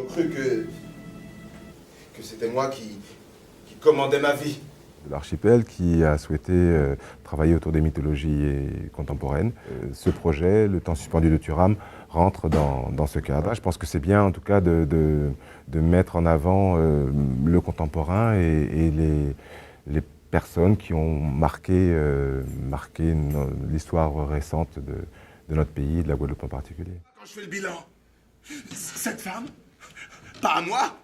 cru que c'était moi qui commandais ma vie. L'archipel qui a souhaité travailler autour des mythologies contemporaines. Ce projet, Le Temps suspendu de Thuram, rentre dans ce cadre. Je pense que c'est bien en tout cas de mettre en avant le contemporain et les personnes qui ont marqué l'histoire récente de notre pays, de la Guadeloupe en particulier. Quand je fais le bilan, cette femme, pas à moi,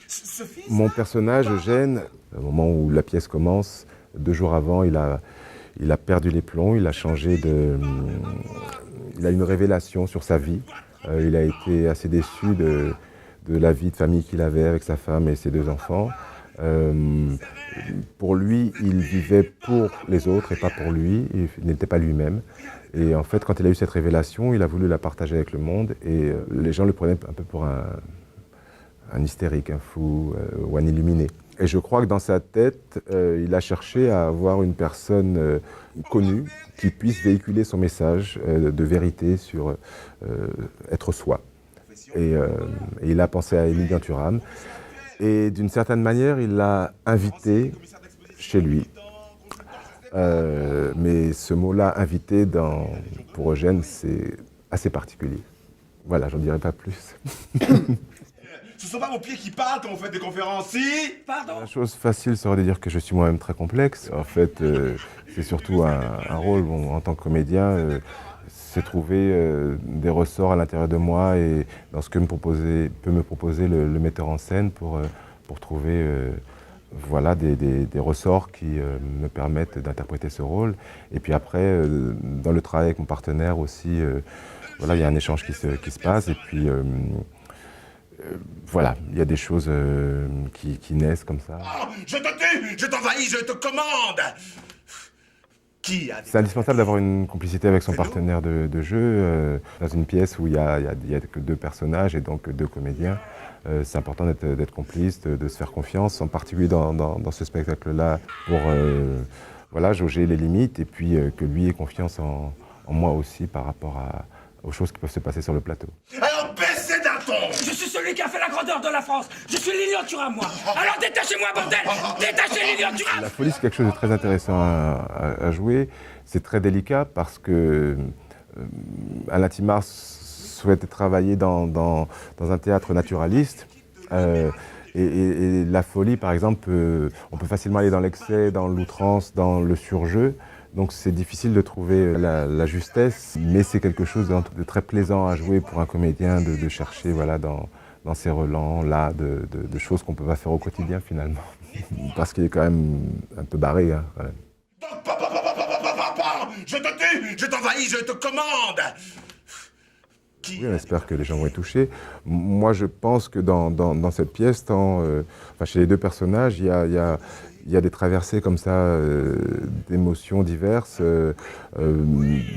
ce fils. Mon personnage, Eugène, au moment où la pièce commence, 2 jours avant, il a perdu les plombs, il a une révélation sur sa vie. Il a été assez déçu de la vie de famille qu'il avait avec sa femme et ses 2 enfants. Pour lui, il vivait pour les autres et pas pour lui, il n'était pas lui-même. Et en fait, quand il a eu cette révélation, il a voulu la partager avec le monde et les gens le prenaient un peu pour un hystérique, un fou ou un illuminé. Et je crois que dans sa tête, il a cherché à avoir une personne connue qui puisse véhiculer son message de vérité sur être soi. Et il a pensé à Émilien Thuram. Et d'une certaine manière, il l'a invité chez lui. Mais ce mot-là, invité, pour Eugène, c'est assez particulier. Voilà, j'en dirai pas plus. Ce sont pas vos pieds qui parlent quand vous faites des conférences, si? Pardon? La chose facile serait de dire que je suis moi-même très complexe. En fait, c'est surtout un rôle. Bon, en tant que comédien, c'est trouver des ressorts à l'intérieur de moi et dans ce que peut me proposer le metteur en scène pour trouver voilà, des ressorts qui me permettent d'interpréter ce rôle. Et puis après, dans le travail avec mon partenaire aussi, voilà, il y a un échange qui se passe. Et puis voilà, il y a des choses qui naissent comme ça. Oh, je te tue, je t'envahis, je te commande. C'est indispensable d'avoir une complicité avec son partenaire de jeu. Dans une pièce où il y a que 2 personnages et donc 2 comédiens, c'est important d'être complice, de se faire confiance, en particulier dans ce spectacle-là, pour voilà, jauger les limites et puis que lui ait confiance en moi aussi par rapport aux choses qui peuvent se passer sur le plateau. Alors baissez d'un ton. Je suis celui qui a fait la grandeur de la France. Je suis Lilian Thuram, moi. Alors détachez-moi, bordel. Détachez Lilian Thuram. La folie, c'est quelque chose de très intéressant à jouer. C'est très délicat parce que Alain Timard souhaite travailler dans un théâtre naturaliste. Et la folie, par exemple, on peut facilement aller dans l'excès, dans l'outrance, dans le surjeu. Donc c'est difficile de trouver la justesse, mais c'est quelque chose de très plaisant à jouer pour un comédien, de chercher voilà, dans ces relents-là de choses qu'on ne peut pas faire au quotidien finalement. Parce qu'il est quand même un peu barré. Hein, quand même. Je te tue, je t'envahis, je te commande. Oui, on espère que les gens vont être touchés. Moi, je pense que dans cette pièce, chez les 2 personnages, il y a des traversées comme ça, d'émotions diverses, de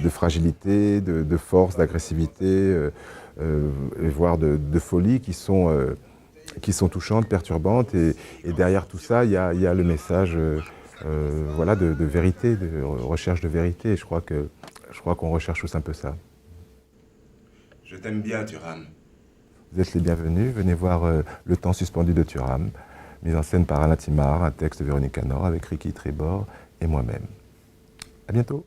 fragilité, de force, d'agressivité, voire de folie qui sont touchantes, perturbantes. Et derrière tout ça, il y a le message voilà, de vérité, de recherche de vérité. Et je crois qu'on recherche tous un peu ça. Je t'aime bien, Thuram. Vous êtes les bienvenus. Venez voir Le Temps suspendu de Thuram, mise en scène par Alain Timard, un texte de Véronique Canor avec Ricky Trébor et moi-même. À bientôt.